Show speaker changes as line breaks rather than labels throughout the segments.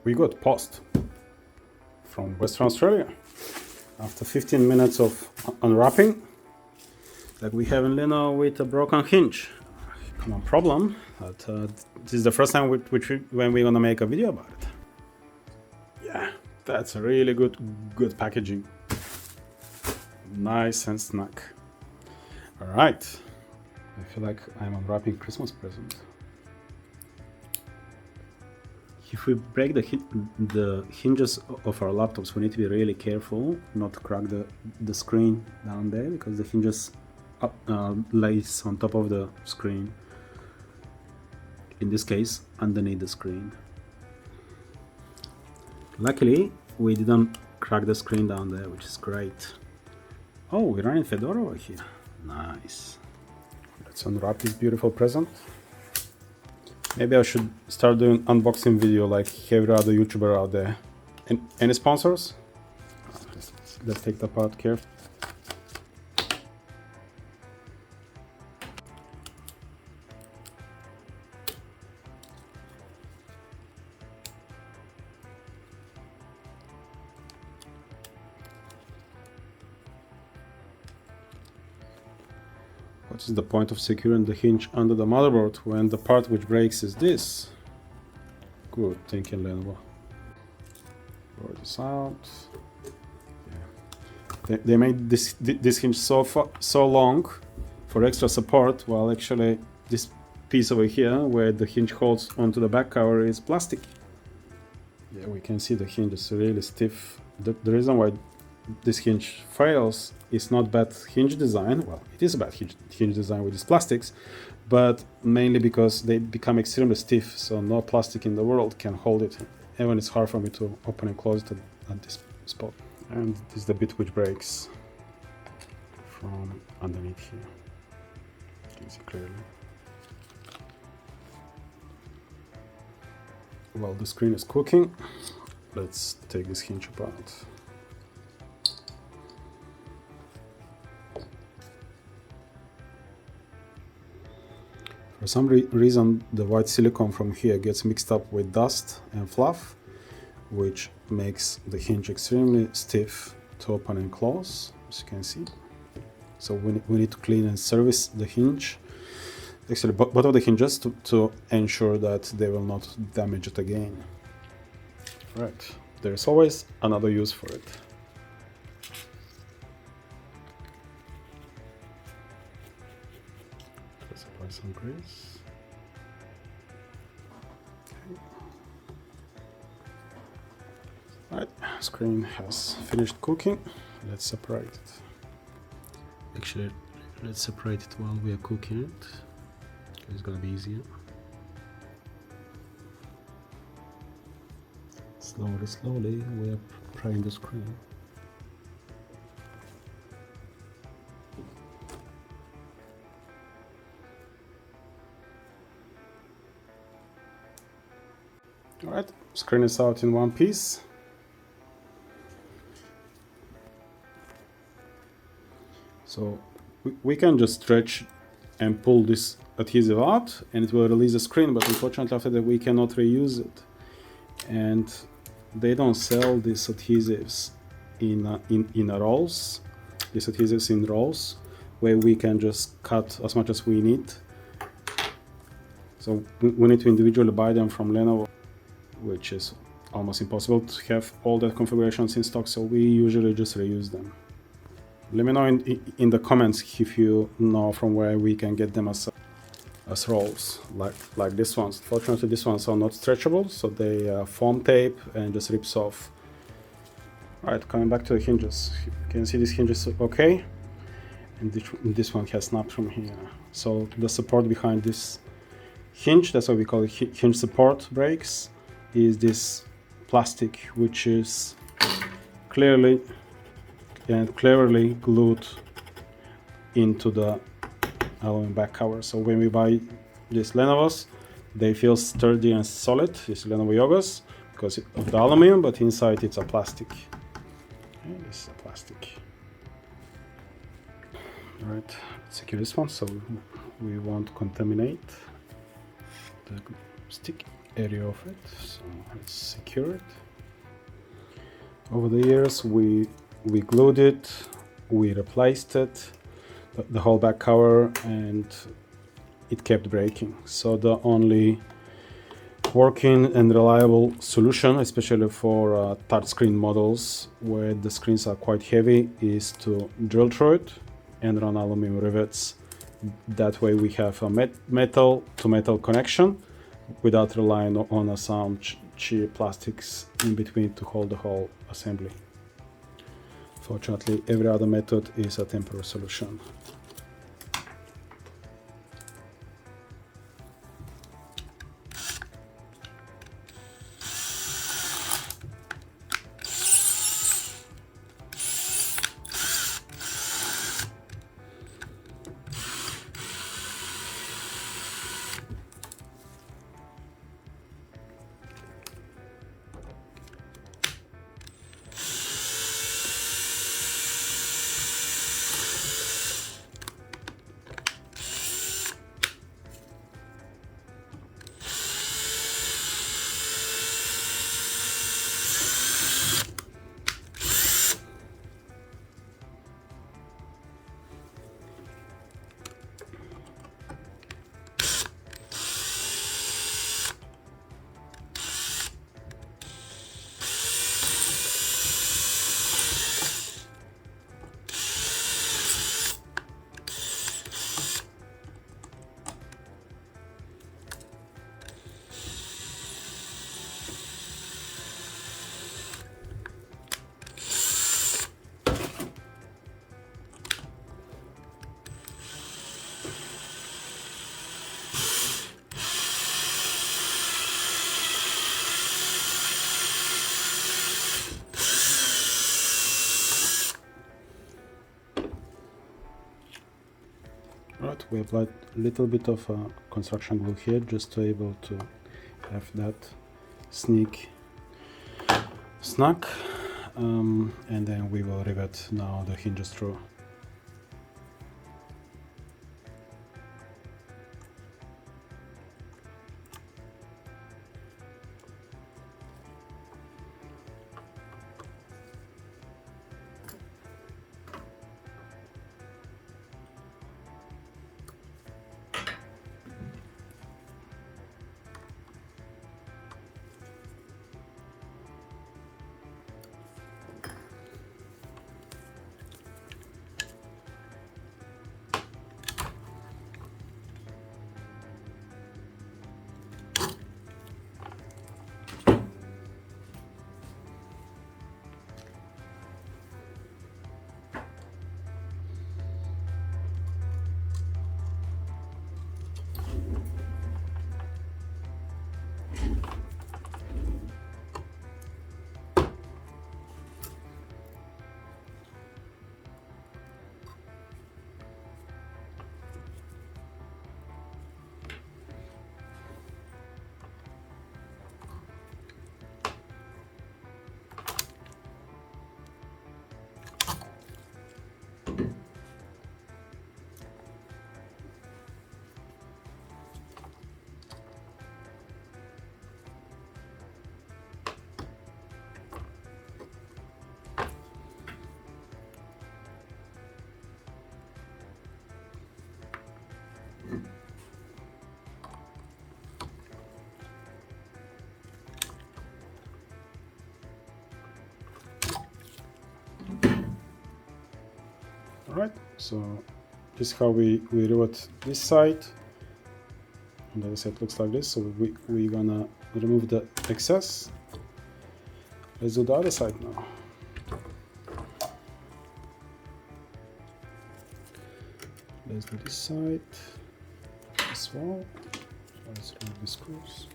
we got post from Western Australia. After 15 minutes of unwrapping, like we have in Lenovo with a broken hinge. Common problem, but this is the first time when we're gonna make a video about it. Yeah, that's a really good packaging. Nice and snug. All right, I feel like I'm unwrapping Christmas present. If we break the hinges of our laptops, we need to be really careful not to crack the screen down there, because the hinges lays on top of the screen. In this case, underneath the screen. Luckily, we didn't crack the screen down there, which is great. Oh, we're running Fedora over here. Nice. Let's unwrap this beautiful present. Maybe I should start doing unboxing video like every other YouTuber out there. Any sponsors? Let's take the part carefully. What is the point of securing the hinge under the motherboard when the part which breaks is this? Good thinking, Lenovo. Roll this out. Yeah. They made this hinge so long for extra support, while actually this piece over here, where the hinge holds onto the back cover, is plastic. Yeah, we can see the hinge is really stiff. The reason why this hinge fails is not bad hinge design. Well, it is a bad hinge design with these plastics, but mainly because they become extremely stiff, so no plastic in the world can hold it. Even it's hard for me to open and close it at this spot. And this is the bit which breaks from underneath here. You can see clearly. While the screen is cooking, let's take this hinge apart. For some reason, the white silicone from here gets mixed up with dust and fluff, which makes the hinge extremely stiff to open and close, as you can see. So we need to clean and service the hinge, actually both of the hinges, to ensure that they will not damage it again. Right, there's always another use for it. Apply some grease. Okay. Alright, screen has finished cooking. Let's separate it. Actually, let's separate it while we are cooking it. It's gonna be easier. Slowly, we are prying the screen. Alright, screen is out in one piece. So we can just stretch and pull this adhesive out and it will release the screen, but unfortunately after that we cannot reuse it. And they don't sell these adhesives in rolls. These adhesives in rolls where we can just cut as much as we need. So we need to individually buy them from Lenovo, which is almost impossible to have all the configurations in stock, so we usually just reuse them. Let me know in the comments if you know from where we can get them as rolls, like this ones. Fortunately, these ones are not stretchable, so they foam tape and just rips off. Alright, coming back to the hinges. You can see this hinge is okay, and this one has snapped from here. So the support behind this hinge, that's what we call it, hinge support breaks, is this plastic, which is clearly and cleverly glued into the aluminum back cover. So when we buy these Lenovos, they feel sturdy and solid, these Lenovo YOGAs, because of the aluminum, but inside it's a plastic. Okay, this is a plastic. Alright, secure this one so we won't contaminate the stick. area of it, so let's secure it. Over the years we glued it, we replaced it, the whole back cover, and it kept breaking. So the only working and reliable solution, especially for touchscreen models where the screens are quite heavy, is to drill through it and run aluminum rivets. That way we have a metal to metal connection without relying on some cheap plastics in between to hold the whole assembly. Fortunately, every other method is a temporary solution. Right, we applied a little bit of construction glue here just to able to have that snug, and then we will rivet now the hinges through. Alright, so this is how we rivet this side, and the other side looks like this. So we're gonna remove the excess. Let's do the other side now. Let's do this side as well. So let's remove the screws.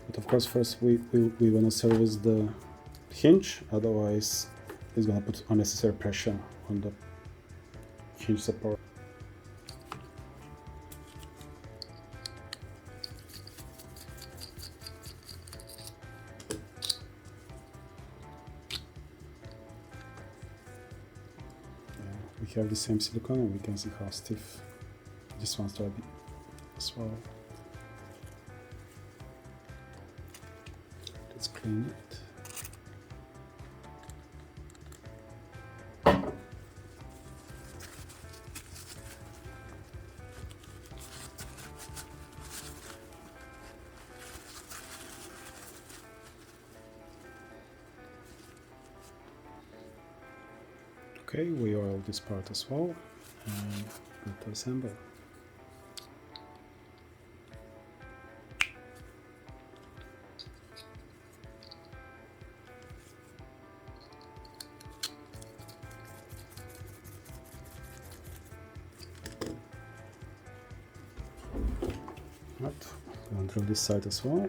But of course, first we want to service the hinge, otherwise it's going to put unnecessary pressure on the hinge support. we have the same silicone, and we can see how stiff this one's to be as well. Let's clean it. Okay, we oil this part as well, and good to assemble. Right, going through this side as well.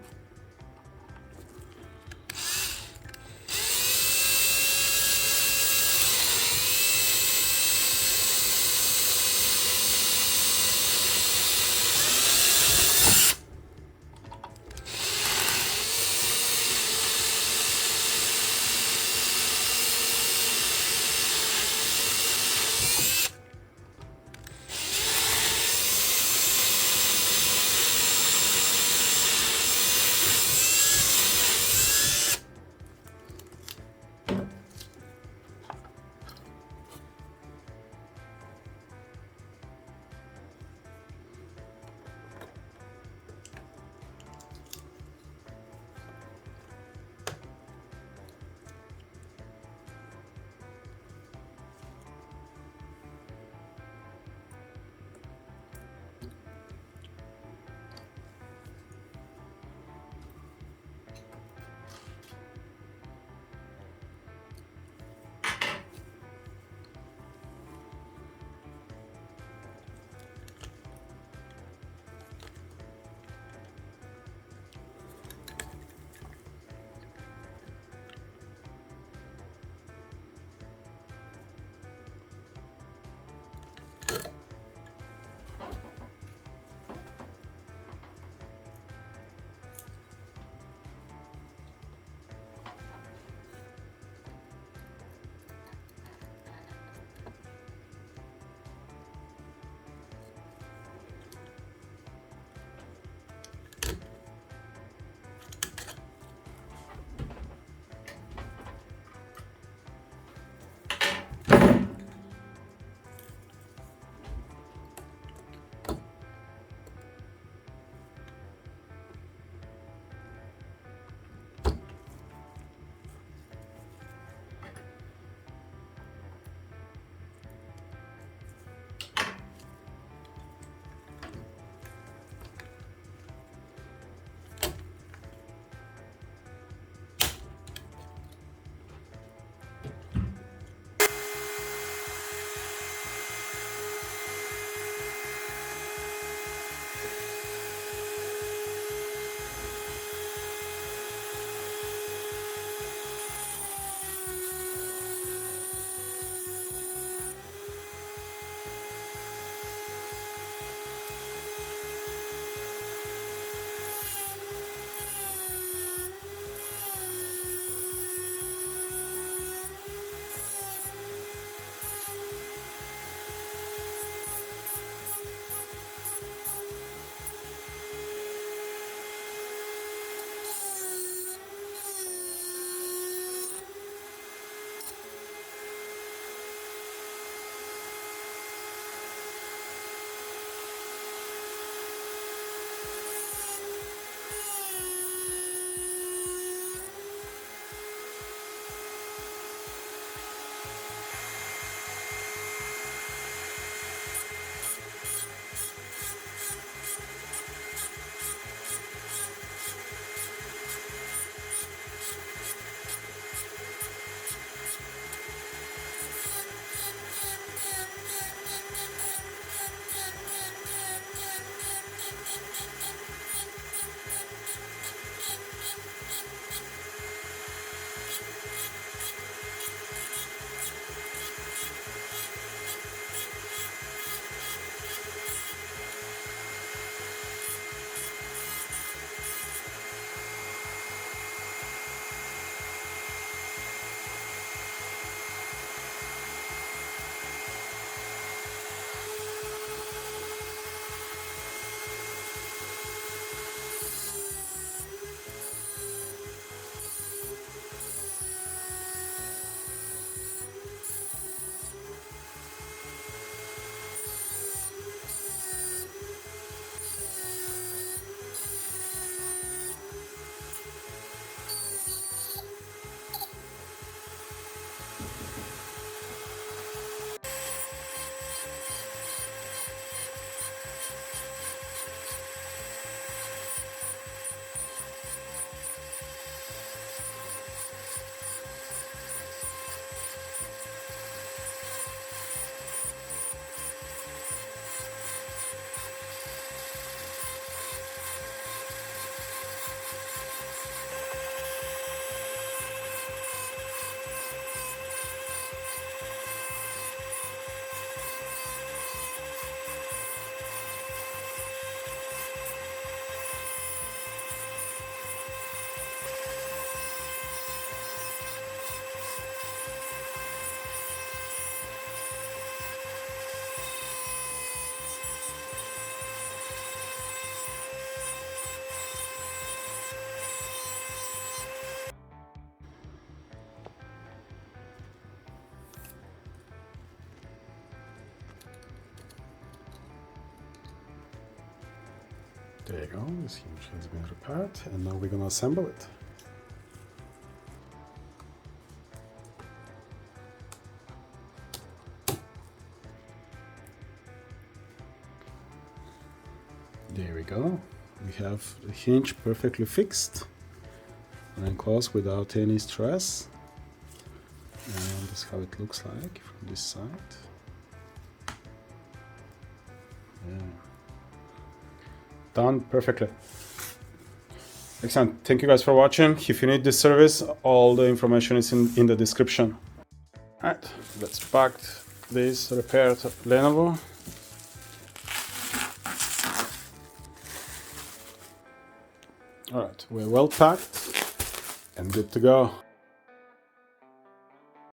There you go, this hinge has been repaired, and now we're gonna assemble it. There we go. We have the hinge perfectly fixed and closed without any stress. And this is how it looks like from this side. Yeah. Done perfectly. Excellent. Thank you guys for watching. If you need this service, all the information is in the description. Alright, let's pack this repaired Lenovo. Alright, we're well packed and good to go.